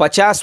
50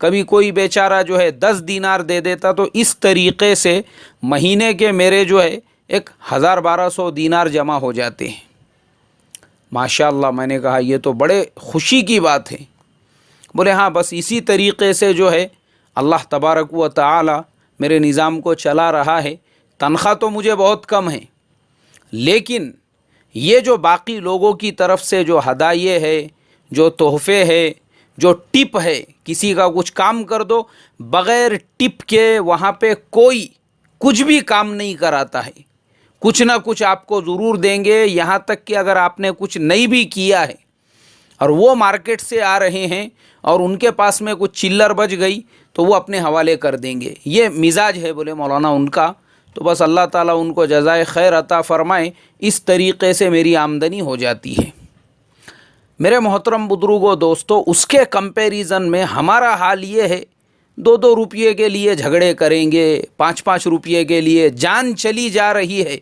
کبھی کوئی بیچارہ جو ہے 10 دینار دے دیتا، تو اس طریقے سے مہینے کے میرے جو ہے 1,000-1,200 دینار جمع ہو جاتے ہیں۔ ماشاءاللہ، میں نے کہا یہ تو بڑے خوشی کی بات ہے۔ بولے ہاں، بس اسی طریقے سے جو ہے اللہ تبارک و تعالی میرے نظام کو چلا رہا ہے۔ تنخواہ تو مجھے بہت کم ہے، لیکن یہ جو باقی لوگوں کی طرف سے جو ہدایے ہے، جو تحفے ہے، جو ٹپ ہے، کسی کا کچھ کام کر دو، بغیر ٹپ کے وہاں پہ کوئی کچھ بھی کام نہیں کراتا ہے۔ کچھ نہ کچھ آپ کو ضرور دیں گے، یہاں تک کہ اگر آپ نے کچھ نہیں بھی کیا ہے اور وہ مارکیٹ سے آ رہے ہیں اور ان کے پاس میں کچھ چلر بچ گئی تو وہ اپنے حوالے کر دیں گے۔ یہ مزاج ہے بولے مولانا ان کا، تو بس اللہ تعالیٰ ان کو جزائے خیر عطا فرمائے۔ اس طریقے سے میری آمدنی ہو جاتی ہے۔ میرے محترم بزرگوں، دوستو، اس کے کمپیریزن میں ہمارا حال یہ ہے، 2 روپیے کے لیے جھگڑے کریں گے، 5 روپیے کے لیے جان چلی جا رہی ہے،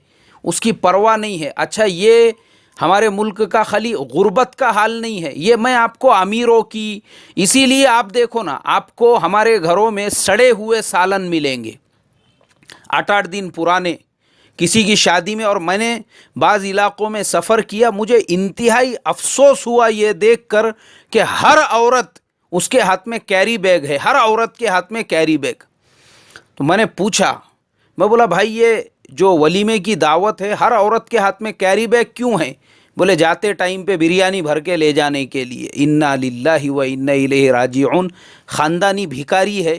اس کی پرواہ نہیں ہے۔ اچھا، یہ ہمارے ملک کا خالی غربت کا حال نہیں ہے، یہ میں آپ کو امیروں کی، اسی لیے آپ دیکھو نا، آپ کو ہمارے گھروں میں سڑے ہوئے سالن ملیں گے 8 دن پرانے کسی کی شادی میں۔ اور میں نے بعض علاقوں میں سفر کیا، مجھے انتہائی افسوس ہوا یہ دیکھ کر کہ ہر عورت اس کے ہاتھ میں کیری بیگ ہے، ہر عورت کے ہاتھ میں کیری بیگ۔ تو میں نے پوچھا، میں بولا بھائی یہ جو ولیمے کی دعوت ہے، ہر عورت کے ہاتھ میں کیری بیگ کیوں ہے؟ بولے جاتے ٹائم پہ بریانی بھر کے لے جانے کے لیے۔ انا للہ و انا الیہ راجعون، خاندانی بھکاری ہے،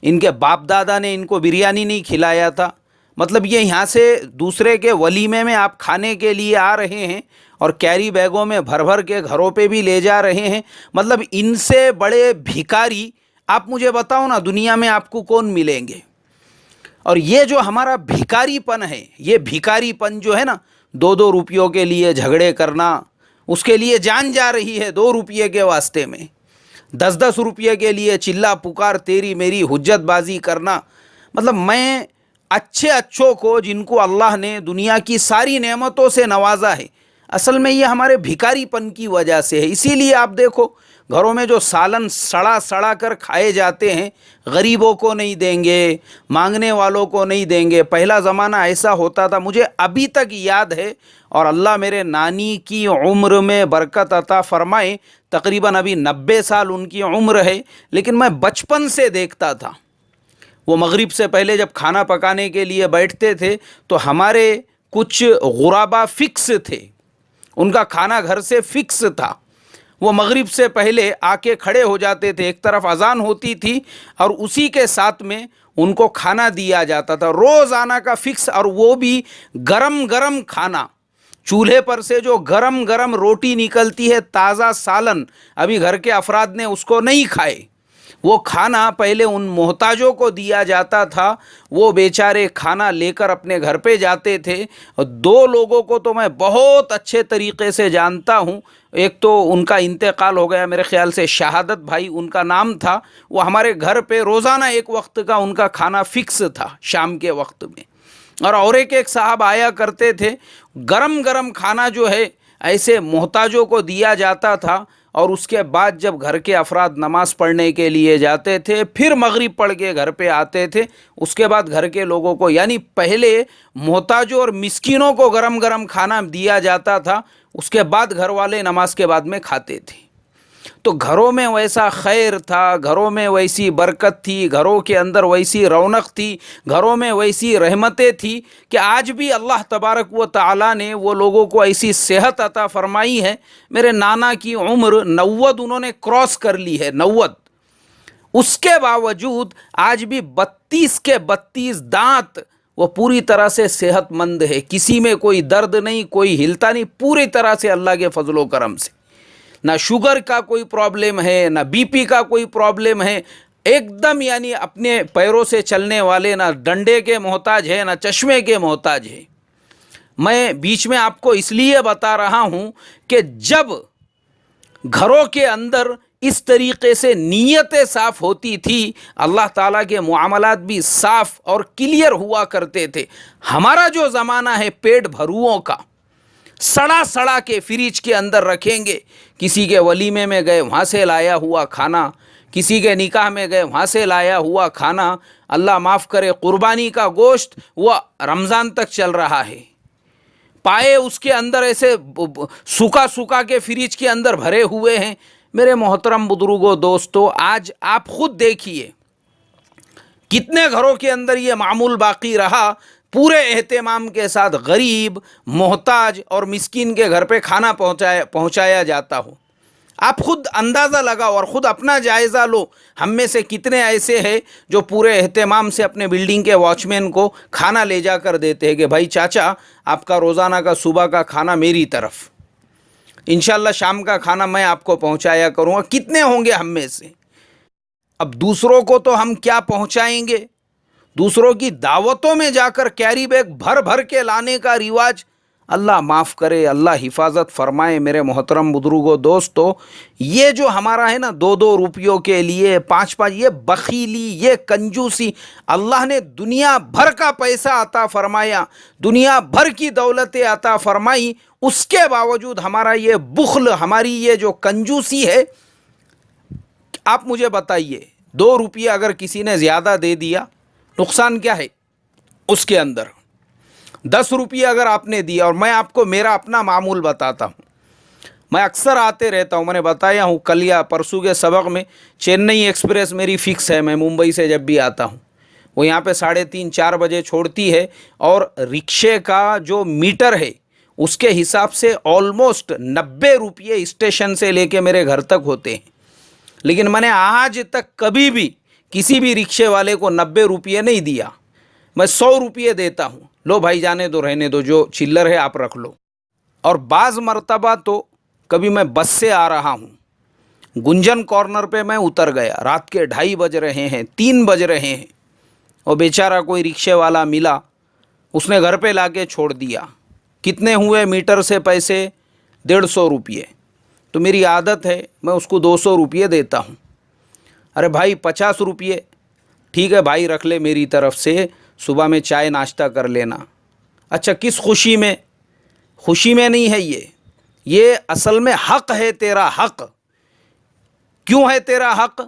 ان کے باپ دادا نے ان کو بریانی نہیں کھلایا تھا، مطلب یہ یہاں سے دوسرے کے ولیمے میں آپ کھانے کے لیے آ رہے ہیں اور کیری بیگوں میں بھر بھر کے گھروں پہ بھی لے جا رہے ہیں۔ مطلب ان سے بڑے بھکاری آپ مجھے بتاؤ نا، دنیا میں آپ کو کون ملیں گے؟ اور یہ جو ہمارا بھکاری پن ہے، یہ بھکاری پن جو ہے نا، 2 روپیوں کے لیے جھگڑے کرنا، اس کے لیے جان جا رہی ہے 2 روپیے کے واسطے میں، 10 روپیے کے لیے چلا پکار تیری میری حجت بازی کرنا۔ مطلب میں اچھوں کو، جن کو اللہ نے دنیا کی ساری نعمتوں سے نوازا ہے، اصل میں یہ ہمارے بھکاری پن کی وجہ سے ہے۔ اسی لیے آپ دیکھو گھروں میں جو سالن سڑا کر کھائے جاتے ہیں، غریبوں کو نہیں دیں گے، مانگنے والوں کو نہیں دیں گے۔ پہلا زمانہ ایسا ہوتا تھا، مجھے ابھی تک یاد ہے، اور اللہ میرے نانی کی عمر میں برکت عطا فرمائے، تقریباً ابھی 90 سال ان کی عمر ہے، لیکن میں بچپن سے دیکھتا تھا، وہ مغرب سے پہلے جب کھانا پکانے کے لیے بیٹھتے تھے تو ہمارے کچھ غرابا فکس تھے، ان کا کھانا گھر سے فکس تھا، وہ مغرب سے پہلے آ کے کھڑے ہو جاتے تھے، ایک طرف اذان ہوتی تھی اور اسی کے ساتھ میں ان کو کھانا دیا جاتا تھا، روزانہ کا فکس، اور وہ بھی گرم گرم کھانا، چولہے پر سے جو گرم گرم روٹی نکلتی ہے، تازہ سالن، ابھی گھر کے افراد نے اس کو نہیں کھائے، وہ کھانا پہلے ان محتاجوں کو دیا جاتا تھا، وہ بیچارے کھانا لے کر اپنے گھر پہ جاتے تھے۔ 2 لوگوں کو تو میں بہت اچھے طریقے سے جانتا ہوں، ایک تو ان کا انتقال ہو گیا، میرے خیال سے شہادت بھائی ان کا نام تھا، وہ ہمارے گھر پہ روزانہ ایک وقت کا ان کا کھانا فکس تھا شام کے وقت میں، اور ایک صاحب آیا کرتے تھے، گرم گرم کھانا جو ہے ایسے محتاجوں کو دیا جاتا تھا، اور اس کے بعد جب گھر کے افراد نماز پڑھنے کے لیے جاتے تھے، پھر مغرب پڑھ کے گھر پہ آتے تھے، اس کے بعد گھر کے لوگوں کو، یعنی پہلے محتاجوں اور مسکینوں کو گرم گرم کھانا دیا جاتا تھا، اس کے بعد گھر والے نماز کے بعد میں کھاتے تھے۔ تو گھروں میں ویسا خیر تھا، گھروں میں ویسی برکت تھی، گھروں کے اندر ویسی رونق تھی، گھروں میں ویسی رحمتیں تھی کہ آج بھی اللہ تبارک و تعالیٰ نے وہ لوگوں کو ایسی صحت عطا فرمائی ہے۔ میرے نانا کی عمر 90 انہوں نے کراس کر لی ہے، 90، اس کے باوجود آج بھی 32 کے 32 دانت، وہ پوری طرح سے صحت مند ہے، کسی میں کوئی درد نہیں، کوئی ہلتا نہیں، پوری طرح سے اللہ کے فضل و کرم سے، نہ شوگر کا کوئی پرابلم ہے، نہ بی پی کا کوئی پرابلم ہے، ایک دم یعنی اپنے پیروں سے چلنے والے، نہ ڈنڈے کے محتاج ہے، نہ چشمے کے محتاج ہے۔ میں بیچ میں آپ کو اس لیے بتا رہا ہوں کہ جب گھروں کے اندر اس طریقے سے نیتیں صاف ہوتی تھی، اللہ تعالیٰ کے معاملات بھی صاف اور کلیئر ہوا کرتے تھے۔ ہمارا جو زمانہ ہے پیٹ بھروؤں کا، سڑا کے فریج کے اندر رکھیں گے، کسی کے ولیمے میں گئے وہاں سے لایا ہوا کھانا، کسی کے نکاح میں گئے وہاں سے لایا ہوا کھانا، اللہ معاف کرے قربانی کا گوشت، وہ رمضان تک چل رہا ہے، پائے اس کے اندر ایسے سوکھا سوکھا کے فریج کے اندر بھرے ہوئے ہیں۔ میرے محترم بزرگوں دوستو، آج آپ خود دیکھیے کتنے گھروں کے اندر یہ معمول باقی رہا، پورے اہتمام کے ساتھ غریب، محتاج اور مسکین کے گھر پہ کھانا پہنچایا جاتا ہو۔ آپ خود اندازہ لگاؤ اور خود اپنا جائزہ لو، ہم میں سے کتنے ایسے ہیں جو پورے اہتمام سے اپنے بلڈنگ کے واچ مین کو کھانا لے جا کر دیتے ہیں کہ بھائی چاچا آپ کا روزانہ کا صبح کا کھانا میری طرف، انشاءاللہ شام کا کھانا میں آپ کو پہنچایا کروں گا۔ کتنے ہوں گے ہم میں سے؟ اب دوسروں کو تو ہم کیا پہنچائیں گے، دوسروں کی دعوتوں میں جا کر کیری بیگ بھر بھر کے لانے کا رواج، اللہ معاف کرے، اللہ حفاظت فرمائے۔ میرے محترم بزرگوں دوستو، یہ جو ہمارا ہے نا 2 روپیوں کے لیے 5 یہ بخیلی، یہ کنجوسی، اللہ نے دنیا بھر کا پیسہ عطا فرمایا، دنیا بھر کی دولتیں عطا فرمائی، اس کے باوجود ہمارا یہ بخل، ہماری یہ جو کنجوسی ہے، آپ مجھے بتائیے 2 روپیہ اگر کسی نے زیادہ دے دیا، نقصان کیا ہے اس کے اندر؟ 10 روپیہ اگر آپ نے دیا، اور میں آپ کو میرا اپنا معمول بتاتا ہوں، میں اکثر آتے رہتا ہوں، میں نے بتایا ہوں کل یا پرسوں کے سبق میں، چینئی ایکسپریس میری فکس ہے، میں ممبئی سے جب بھی آتا ہوں وہ یہاں پہ 3:30 4 بجے چھوڑتی ہے، اور رکشے کا جو میٹر ہے اس کے حساب سے آلموسٹ 90 روپیے اسٹیشن سے لے کے میرے گھر تک ہوتے ہیں، لیکن میں نے آج تک کبھی بھی کسی بھی رکشے والے کو 90 روپیے نہیں دیا، میں 100 روپیے دیتا ہوں، لو بھائی جانے دو، رہنے دو، جو چلر ہے آپ رکھ لو۔ اور بعض مرتبہ تو کبھی میں بس سے آ رہا ہوں، گنجن کارنر پہ میں اتر گیا، رات کے 2:30 بج رہے ہیں، 3 بج رہے ہیں، اور بیچارہ کوئی رکشے والا ملا، اس نے گھر پہ لا کے چھوڑ دیا۔ کتنے ہوئے میٹر سے پیسے؟ 150 روپیے۔ تو میری عادت ہے میں اس کو 200 روپیے دیتا ہوں۔ ارے بھائی 50 روپیے، ٹھیک ہے بھائی رکھ لے، میری طرف سے صبح میں چائے ناشتہ کر لینا۔ اچھا کس خوشی میں؟ خوشی میں نہیں ہے، یہ اصل میں حق ہے، تیرا حق۔ کیوں ہے تیرا حق؟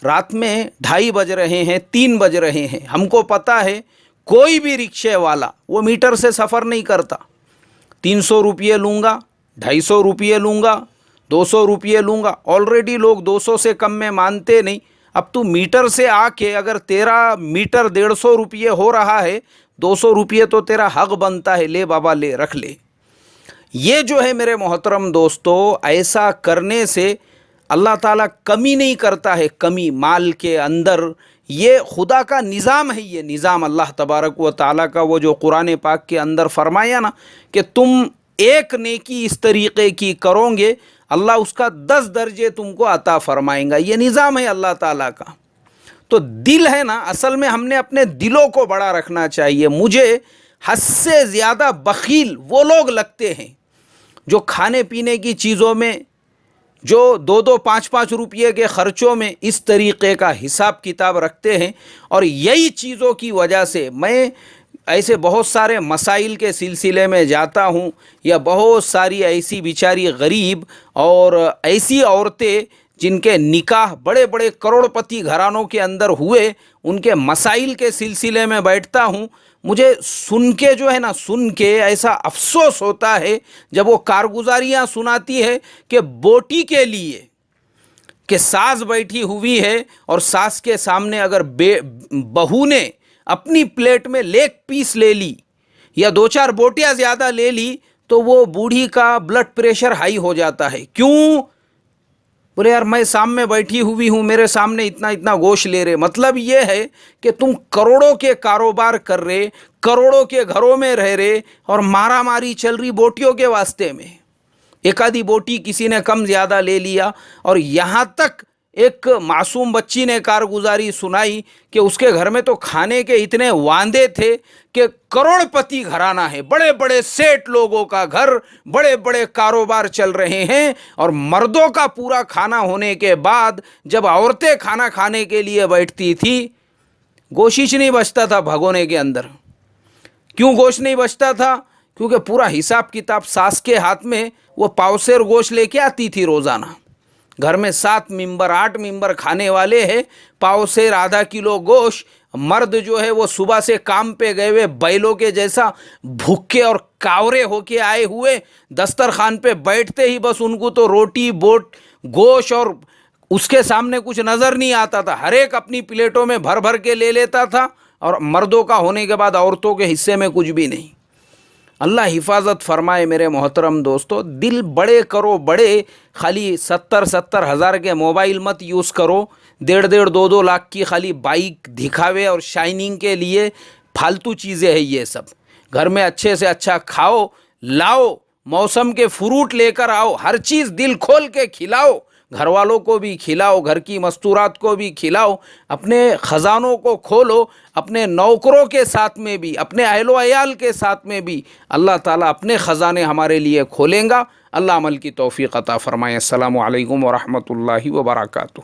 رات میں 2:30 بج رہے ہیں، 3 بج رہے ہیں، ہم کو پتہ ہے کوئی بھی رکشے والا وہ میٹر سے سفر نہیں کرتا، 300 روپیے لوں گا، 250 روپیے لوں گا، 200 روپیے لوں گا، آلریڈی لوگ 200 سے کم میں مانتے نہیں۔ اب تو میٹر سے آ کے اگر تیرا میٹر 150 روپیے ہو رہا ہے، 200 روپیے تو تیرا حق بنتا ہے، لے بابا لے، رکھ لے۔ یہ جو ہے میرے محترم دوستو، ایسا کرنے سے اللہ تعالیٰ کمی نہیں کرتا ہے، کمی مال کے اندر، یہ خدا کا نظام ہے، یہ نظام اللہ تبارک و تعالیٰ کا، وہ جو قرآن پاک کے اندر فرمایا نا کہ تم ایک نیکی اس طریقے کی کرو گے، اللہ اس کا 10 درجے تم کو عطا فرمائیں گا، یہ نظام ہے اللہ تعالیٰ کا۔ تو دل ہے نا، اصل میں ہم نے اپنے دلوں کو بڑا رکھنا چاہیے۔ مجھے حد سے زیادہ بخیل وہ لوگ لگتے ہیں جو کھانے پینے کی چیزوں میں، جو 2 5 روپیے کے خرچوں میں اس طریقے کا حساب کتاب رکھتے ہیں، اور یہی چیزوں کی وجہ سے میں ایسے بہت سارے مسائل کے سلسلے میں جاتا ہوں، یا بہت ساری ایسی بیچاری غریب اور ایسی عورتیں جن کے نکاح بڑے بڑے کروڑ پتی گھرانوں کے اندر ہوئے، ان کے مسائل کے سلسلے میں بیٹھتا ہوں، مجھے سن کے جو ہے نا، سن کے ایسا افسوس ہوتا ہے جب وہ کارگزاریاں سناتی ہے کہ بوٹی کے لیے کہ ساس بیٹھی ہوئی ہے، اور ساس کے سامنے اگر بہو نے اپنی پلیٹ میں لیگ پیس لے لی یا 2 4 بوٹیاں زیادہ لے لی تو وہ بوڑھی کا بلڈ پریشر ہائی ہو جاتا ہے۔ کیوں؟ بولے یار میں سامنے بیٹھی ہوئی ہوں، میرے سامنے اتنا گوشت لے رہے۔ مطلب یہ ہے کہ تم کروڑوں کے کاروبار کر رہے، کروڑوں کے گھروں میں رہ رہے، اور مارا ماری چل رہی بوٹیوں کے واسطے میں، ایک آدھی بوٹی کسی نے کم زیادہ لے لیا، اور یہاں تک ایک معصوم بچی نے کارگزاری سنائی کہ اس کے گھر میں تو کھانے کے اتنے واندے تھے کہ کروڑ پتی گھرانہ ہے، بڑے بڑے سیٹ لوگوں کا گھر، بڑے بڑے کاروبار چل رہے ہیں، اور مردوں کا پورا کھانا ہونے کے بعد جب عورتیں کھانا کھانے کے لیے بیٹھتی تھی، گوشت نہیں بچتا تھا بھگونے کے اندر۔ کیوں گوشت نہیں بچتا تھا؟ کیونکہ پورا حساب کتاب ساس کے ہاتھ میں وہ پاؤسیر گوشت لے کے آتی تھی روزانہ، گھر میں 7 ممبر 8 ممبر کھانے والے ہیں، پاؤ سے آدھا کلو گوشت، مرد جو ہے وہ صبح سے کام پہ گئے ہوئے بیلوں کے جیسا بھوکے اور کاورے ہو کے آئے ہوئے، دسترخوان پہ بیٹھتے ہی بس ان کو تو روٹی بوٹ گوشت اور اس کے سامنے کچھ نظر نہیں آتا تھا، ہر ایک اپنی پلیٹوں میں بھر بھر کے لے لیتا تھا، اور مردوں کا ہونے کے بعد عورتوں کے حصے میں کچھ بھی نہیں۔ اللہ حفاظت فرمائے میرے محترم دوستو، دل بڑے کرو بڑے، خالی 70 ہزار کے موبائل مت یوز کرو، 1.5 2 لاکھ کی خالی بائک دکھاوے اور شائننگ کے لیے فالتو چیزیں ہیں یہ سب۔ گھر میں اچھے سے اچھا کھاؤ، لاؤ، موسم کے فروٹ لے کر آؤ، ہر چیز دل کھول کے کھلاؤ، گھر والوں کو بھی کھلاؤ، گھر کی مستورات کو بھی کھلاؤ، اپنے خزانوں کو کھولو، اپنے نوکروں کے ساتھ میں بھی، اپنے اہل و عیال کے ساتھ میں بھی اللہ تعالیٰ اپنے خزانے ہمارے لیے کھولیں گا۔ اللہ عمل کی توفیق عطا فرمائے۔ السلام علیکم ورحمۃ اللہ وبرکاتہ۔